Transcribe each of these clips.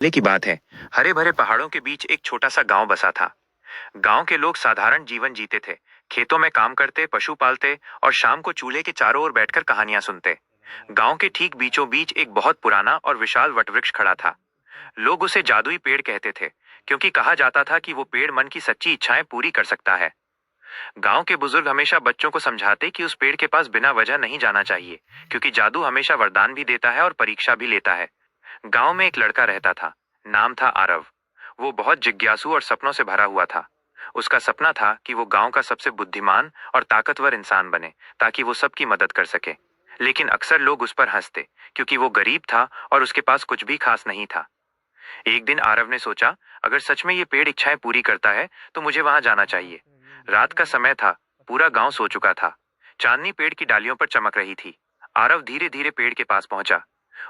पहले की बात है। हरे भरे पहाड़ों के बीच एक छोटा सा गांव बसा था। गांव के लोग साधारण जीवन जीते थे। खेतों में काम करते, पशु पालते और शाम को चूल्हे के चारों ओर बैठकर कहानियां सुनते। गांव के ठीक बीचों बीच एक बहुत पुराना और विशाल वटवृक्ष खड़ा था। लोग उसे जादुई पेड़ कहते थे, क्योंकि कहा जाता था कि वो पेड़ मन की सच्ची इच्छाएं पूरी कर सकता है। गांव के बुजुर्ग हमेशा बच्चों को समझाते कि उस पेड़ के पास बिना वजह नहीं जाना चाहिए, क्योंकि जादू हमेशा वरदान भी देता है और परीक्षा भी लेता है। गांव में एक लड़का रहता था। नाम था आरव। वो बहुत जिज्ञासु और सपनों से भरा हुआ था। उसका सपना था कि वो गांव का सबसे बुद्धिमान और ताकतवर इंसान बने, ताकि वो सबकी मदद कर सके। लेकिन अक्सर लोग उस पर हंसते, क्योंकि वो गरीब था और उसके पास कुछ भी खास नहीं था। एक दिन आरव ने सोचा, अगर सच में ये पेड़ इच्छाएं पूरी करता है तो मुझे वहां जाना चाहिए। रात का समय था। पूरा गांव सो चुका था। चांदनी पेड़ की डालियों पर चमक रही थी। आरव धीरे धीरे पेड़ के पास पहुंचा।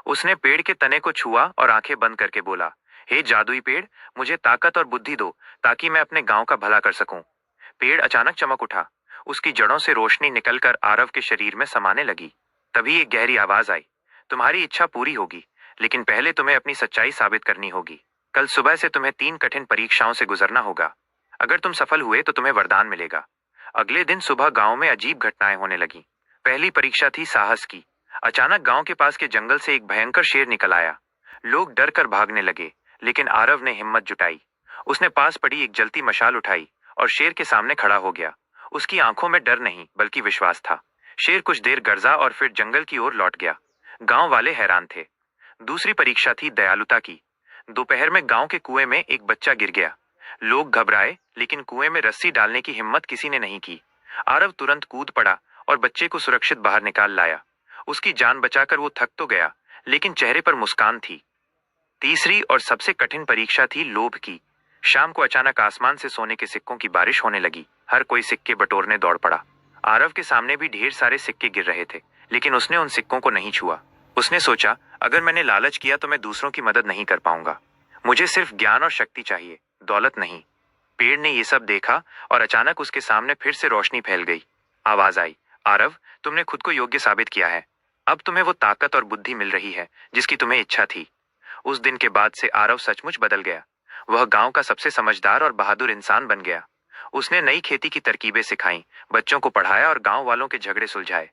उसने पेड़ के तने को छुआ और आंखें बंद करके बोला, हे जादुई पेड़, मुझे ताकत और बुद्धि दो, ताकि मैं अपने गांव का भला कर सकूं। पेड़ अचानक चमक उठा। उसकी जड़ों से रोशनी निकलकर आरव के शरीर में समाने लगी। तभी एक गहरी आवाज आई, तुम्हारी इच्छा पूरी होगी, लेकिन पहले तुम्हें अपनी सच्चाई साबित करनी होगी। कल सुबह से तुम्हें 3 कठिन परीक्षाओं से गुजरना होगा। अगर तुम सफल हुए तो तुम्हें वरदान मिलेगा। अगले दिन सुबह गांव में अजीब घटनाएं होने लगी। पहली परीक्षा थी साहस की। अचानक गांव के पास के जंगल से एक भयंकर शेर निकल आया। लोग डर कर भागने लगे, लेकिन आरव ने हिम्मत जुटाई। उसने पास पड़ी एक जलती मशाल उठाई और शेर के सामने खड़ा हो गया। उसकी आंखों में डर नहीं बल्कि विश्वास था। शेर कुछ देर गरजा और फिर जंगल की ओर लौट गया। गांव वाले हैरान थे। दूसरी परीक्षा थी दयालुता की। दोपहर में गांव के कुएं में एक बच्चा गिर गया। लोग घबराए, लेकिन कुएं में रस्सी डालने की हिम्मत किसी ने नहीं की। आरव तुरंत कूद पड़ा और बच्चे को सुरक्षित बाहर निकाल लाया। उसकी जान बचाकर वो थक तो गया, लेकिन चेहरे पर मुस्कान थी। तीसरी और सबसे कठिन परीक्षा थी लोभ की। शाम को अचानक आसमान से सोने के सिक्कों की बारिश होने लगी। हर कोई सिक्के बटोरने दौड़ पड़ा। आरव के सामने भी ढेर सारे सिक्के गिर रहे थे, लेकिन उसने उन सिक्कों को नहीं छुआ। उसने सोचा, अगर मैंने लालच किया तो मैं दूसरों की मदद नहीं कर पाऊंगा। मुझे सिर्फ ज्ञान और शक्ति चाहिए, दौलत नहीं। पेड़ ने ये सब देखा और अचानक उसके सामने फिर से रोशनी फैल गई। आवाज आई, आरव, तुमने खुद को योग्य साबित किया है। अब तुम्हें वो ताकत और बुद्धि मिल रही है जिसकी तुम्हें इच्छा थी। उस दिन के बाद से आरव सचमुच बदल गया। वह गांव का सबसे समझदार और बहादुर इंसान बन गया। उसने नई खेती की तरकीबें सिखाई, बच्चों को पढ़ाया और गांव वालों के झगड़े सुलझाए।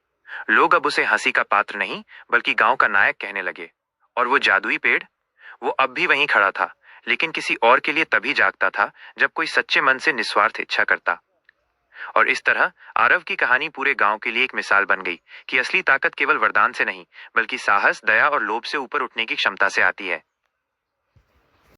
लोग अब उसे हंसी का पात्र नहीं बल्कि गांव का नायक कहने लगे। और वो जादुई पेड़, वो अब भी वहीं खड़ा था, लेकिन किसी और के लिए तभी जागता था जब कोई सच्चे मन से निस्वार्थ इच्छा करता। और इस तरह आरव की कहानी पूरे गांव के लिए एक मिसाल बन गई कि असली ताकत केवल वरदान से नहीं, बल्कि साहस, दया और लोभ से ऊपर उठने की क्षमता से आती है।